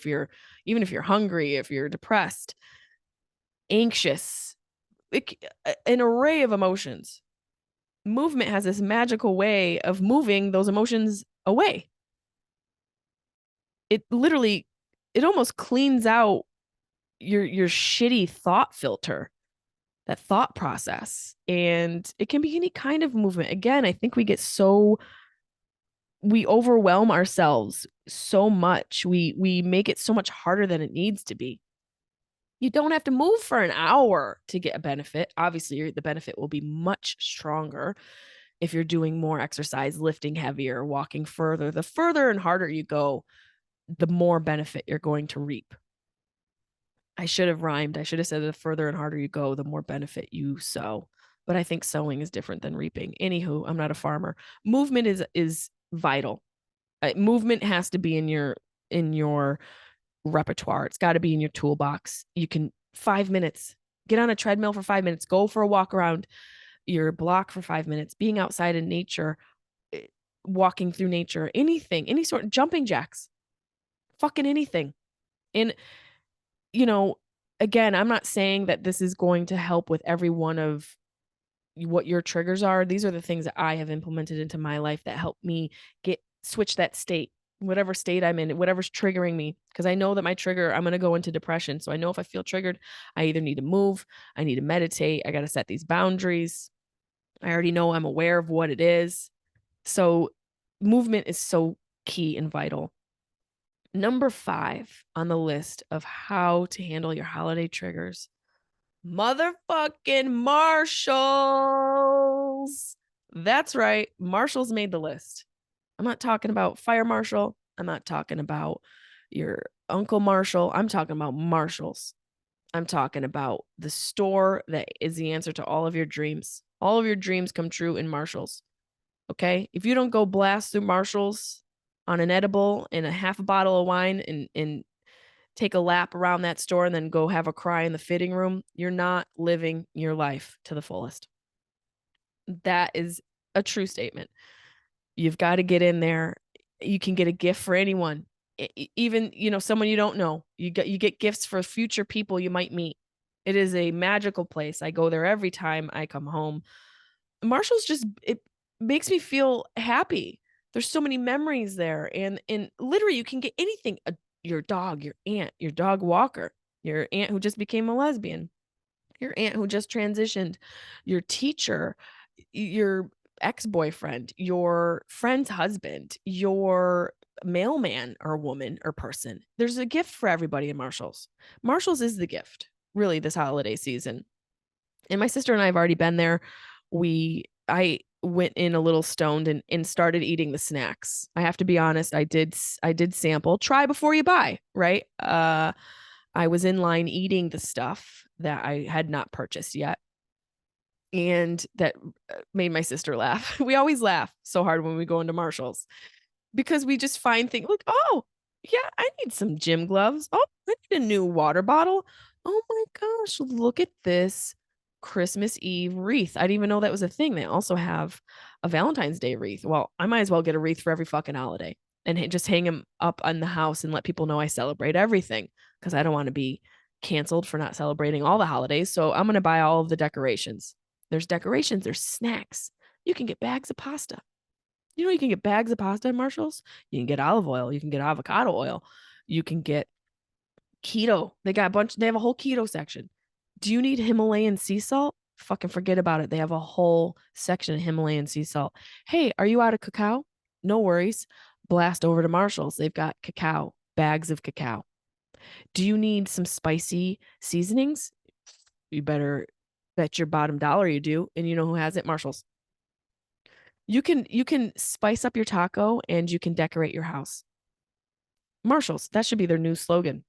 S1: even if you're hungry, if you're depressed, anxious, an array of emotions, movement has this magical way of moving those emotions away. It almost cleans out your shitty thought filter, that thought process. And it can be any kind of movement. Again, I think we overwhelm ourselves so much. We make it so much harder than it needs to be. You don't have to move for an hour to get a benefit. Obviously, the benefit will be much stronger if you're doing more exercise, lifting heavier, walking further. The further and harder you go, the more benefit you're going to reap. I should have rhymed. I should have said the further and harder you go, the more benefit you sow. But I think sowing is different than reaping. Anywho, I'm not a farmer. Movement is vital. Movement has to be in your repertoire. It's got to be in your toolbox. You can 5 minutes, get on a treadmill for 5 minutes, go for a walk around your block for 5 minutes, being outside in nature, walking through nature, anything, any sort of jumping jacks, fucking anything. And, again, I'm not saying that this is going to help with every one of what your triggers are. These are the things that I have implemented into my life that help me switch that state, whatever state I'm in, whatever's triggering me. Because I know that my trigger, I'm going to go into depression. So I know if I feel triggered, I either need to move, I need to meditate, I got to set these boundaries. I already know I'm aware of what it is. So movement is so key and vital. Number 5 on the list of how to handle your holiday triggers: motherfucking marshals. That's right. Marshals made the list. I'm not talking about fire marshal. I'm not talking about your Uncle Marshall. I'm talking about Marshalls. I'm talking about the store that is the answer to all of your dreams. All of your dreams come true in Marshalls. Okay? If you don't go blast through Marshalls on an edible and a half a bottle of wine and take a lap around that store and then go have a cry in the fitting room, you're not living your life to the fullest. That is a true statement. You've got to get in there. You can get a gift for anyone, even, someone you don't know. You get gifts for future people you might meet. It is a magical place. I go there every time I come home. Marshall's it makes me feel happy. There's so many memories there. And literally you can get anything, your dog, your aunt, your dog walker, your aunt who just became a lesbian, your aunt who just transitioned, your teacher, your ex-boyfriend, your friend's husband, your mailman or woman or person. There's a gift for everybody in Marshalls. Marshalls is the gift, really, this holiday season. And my sister and I have already been there. I went in a little stoned and started eating the snacks. I have to be honest, I did sample. Try before you buy, right? I was in line eating the stuff that I had not purchased yet. And that made my sister laugh. We always laugh so hard when we go into Marshalls because we just find things like, oh, Yeah, I need some gym gloves. Oh, I need a new water bottle. Oh my gosh, look at this Christmas Eve wreath. I didn't even know that was a thing. They also have a Valentine's Day wreath. Well, I might as well get a wreath for every fucking holiday and just hang them up on the house and let people know I celebrate everything because I don't want to be canceled for not celebrating all the holidays. So I'm going to buy all of the decorations. There's decorations, there's snacks. You can get bags of pasta. You know, you can get bags of pasta at Marshall's. You can get olive oil. You can get avocado oil. You can get keto. They have a whole keto section. Do you need Himalayan sea salt? Fucking forget about it. They have a whole section of Himalayan sea salt. Hey, are you out of cacao? No worries. Blast over to Marshall's. They've got cacao, bags of cacao. Do you need some spicy seasonings? You better bet your bottom dollar you do. And you know who has it? Marshall's. You can spice up your taco and you can decorate your house. Marshalls, that should be their new slogan.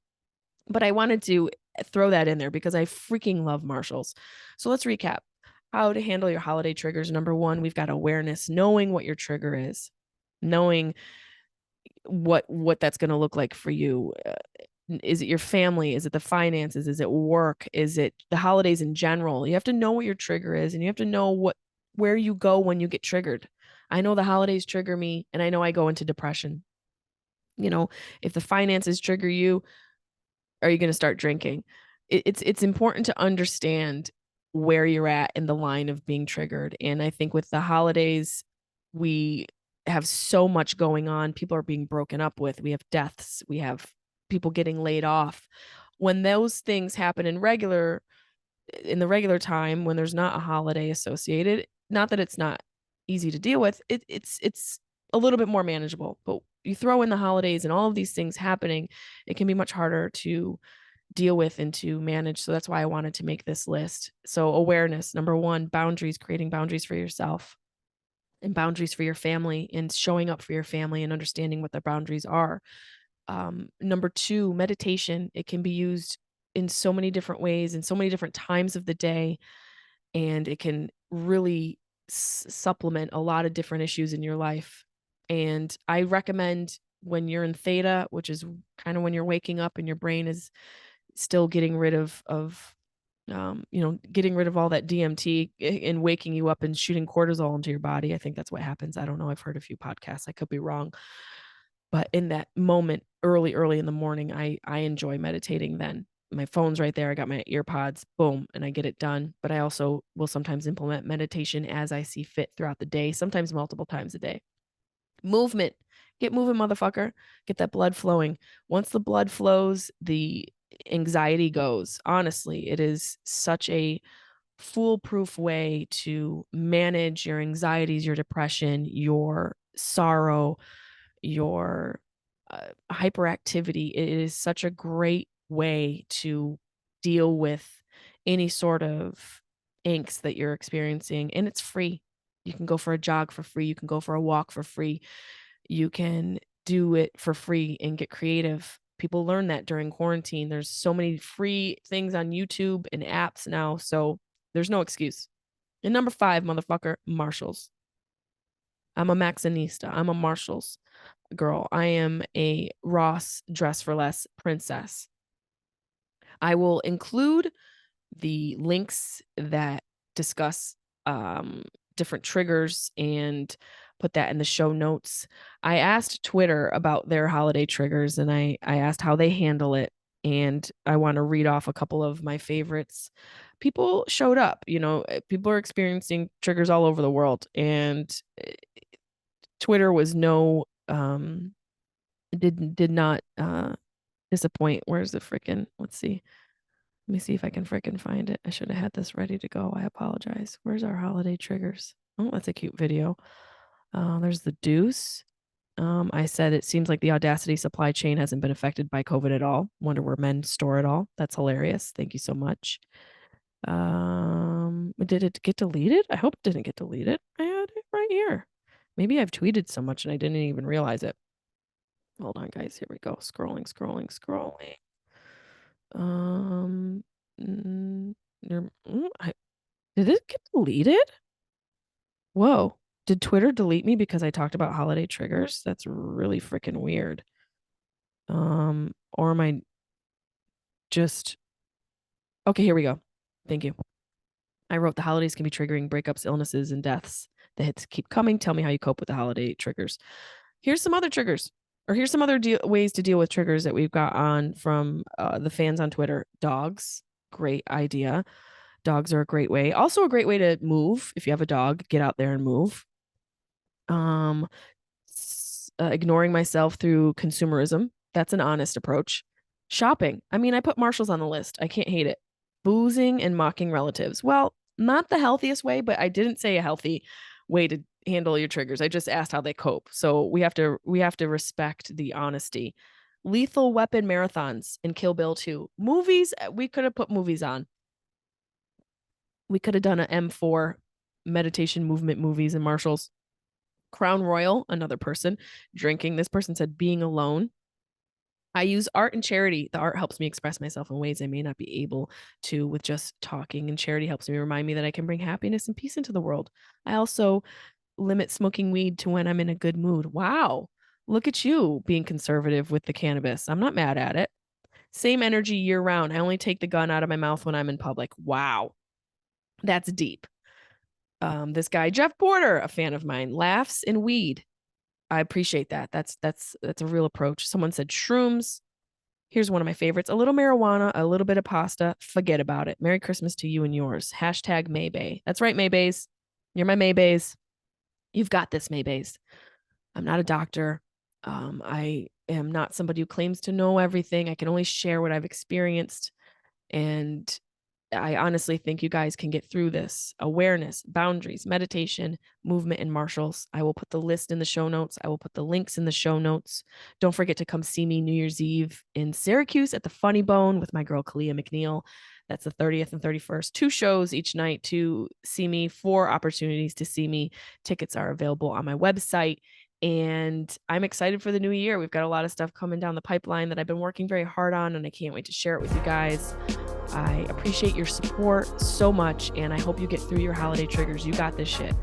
S1: But I wanted to throw that in there because I freaking love Marshalls. So let's recap how to handle your holiday triggers. Number one, we've got awareness, knowing what your trigger is, knowing what that's going to look like for you. Is it your family? Is it the finances? Is it work? Is it the holidays in general? You have to know what your trigger is and you have to know where you go when you get triggered. I know the holidays trigger me and I know I go into depression. You know, if the finances trigger you, are you going to start drinking? It's important to understand where you're at in the line of being triggered. And I think with the holidays, we have so much going on. People are being broken up with. We have deaths. We have people getting laid off. When those things happen in the regular time, when there's not a holiday associated, not that it's not easy to deal with, it's a little bit more manageable. But you throw in the holidays and all of these things happening, it can be much harder to deal with and to manage. So that's why I wanted to make this list. So awareness, number one, boundaries, creating boundaries for yourself and boundaries for your family and showing up for your family and understanding what their boundaries are. Number two, meditation. It can be used in so many different ways in so many different times of the day, and it can really supplement a lot of different issues in your life. And I recommend when you're in theta, which is kind of when you're waking up and your brain is still getting rid of getting rid of all that DMT and waking you up and shooting cortisol into your body. I think that's what happens. I don't know. I've heard a few podcasts. I could be wrong. But in that moment, early in the morning, I enjoy meditating then. My phone's right there. I got my ear pods, boom, and I get it done. But I also will sometimes implement meditation as I see fit throughout the day, sometimes multiple times a day. Movement. Get moving, motherfucker. Get that blood flowing. Once the blood flows, the anxiety goes. Honestly, it is such a foolproof way to manage your anxieties, your depression, your sorrow, your hyperactivity. It is such a great way to deal with any sort of angst that you're experiencing. And it's free. You can go for a jog for free. You can go for a walk for free. You can do it for free and get creative. People learn that during quarantine. There's so many free things on YouTube and apps now. So there's no excuse. And number five, motherfucker, Marshalls. I'm a Maxinista. I'm a Marshalls girl. I am a Ross Dress for Less princess. I will include the links that discuss different triggers and put that in the show notes. I asked Twitter about their holiday triggers and I asked how they handle it. And I want to read off a couple of my favorites. People showed up, people are experiencing triggers all over the world. And Twitter was no did not disappoint. Where's the freaking, let's see. Let me see if I can freaking find it. I should have had this ready to go. I apologize. Where's our holiday triggers? Oh, that's a cute video. There's the deuce. I said it seems like the Audacity supply chain hasn't been affected by COVID at all. Wonder where men store it all. That's hilarious. Thank you so much. Did it get deleted? I hope it didn't get deleted. I had it right here. Maybe I've tweeted so much and I didn't even realize it. Hold on, guys. Here we go. Scrolling. Um, mm, did it get deleted? Whoa. Did Twitter delete me because I talked about holiday triggers? That's really freaking weird. Or am I just... Okay, here we go. Thank you. I wrote the holidays can be triggering: breakups, illnesses, and deaths. The hits keep coming. Tell me how you cope with the holiday triggers. Here's some other triggers, or here's some other ways to deal with triggers that we've got on from the fans on Twitter. Dogs, great idea. Dogs are a great way. Also a great way to move. If you have a dog, get out there and move. Ignoring myself through consumerism. That's an honest approach. Shopping. I mean, I put Marshalls on the list. I can't hate it. Boozing and mocking relatives. Well, not the healthiest way, but I didn't say a healthy way to handle your triggers. I just asked how they cope. So we have to respect the honesty. Lethal Weapon marathons and Kill Bill 2. Movies, we could have put movies on. We could have done an M4 meditation movement movies in Marshalls. Crown Royal, another person. Drinking. This person said being alone. I use art and charity. The art helps me express myself in ways I may not be able to with just talking, and charity helps me remind me that I can bring happiness and peace into the world. I also limit smoking weed to when I'm in a good mood. Wow. Look at you being conservative with the cannabis. I'm not mad at it. Same energy year round. I only take the gun out of my mouth when I'm in public. Wow. That's deep. This guy, Jeff Porter, a fan of mine, laughs and weed. I appreciate that. That's a real approach. Someone said shrooms. Here's one of my favorites. A little marijuana, a little bit of pasta. Forget about it. Merry Christmas to you and yours. Hashtag Mae Bae. That's right, Mae Baes. You're my Mae Baes. You've got this, Mae Baes. I'm not a doctor. I am not somebody who claims to know everything. I can only share what I've experienced. And I honestly think you guys can get through this. Awareness, boundaries, meditation, movement, and Marshalls. I will put the list in the show notes. I will put the links in the show notes. Don't forget to come see me New Year's Eve in Syracuse at the Funny Bone with my girl, Kalia McNeil. That's the 30th and 31st. 2 shows each night to see me, 4 opportunities to see me. Tickets are available on my website. And I'm excited for the new year. We've got a lot of stuff coming down the pipeline that I've been working very hard on, and I can't wait to share it with you guys. I appreciate your support so much, and I hope you get through your holiday triggers. You got this shit.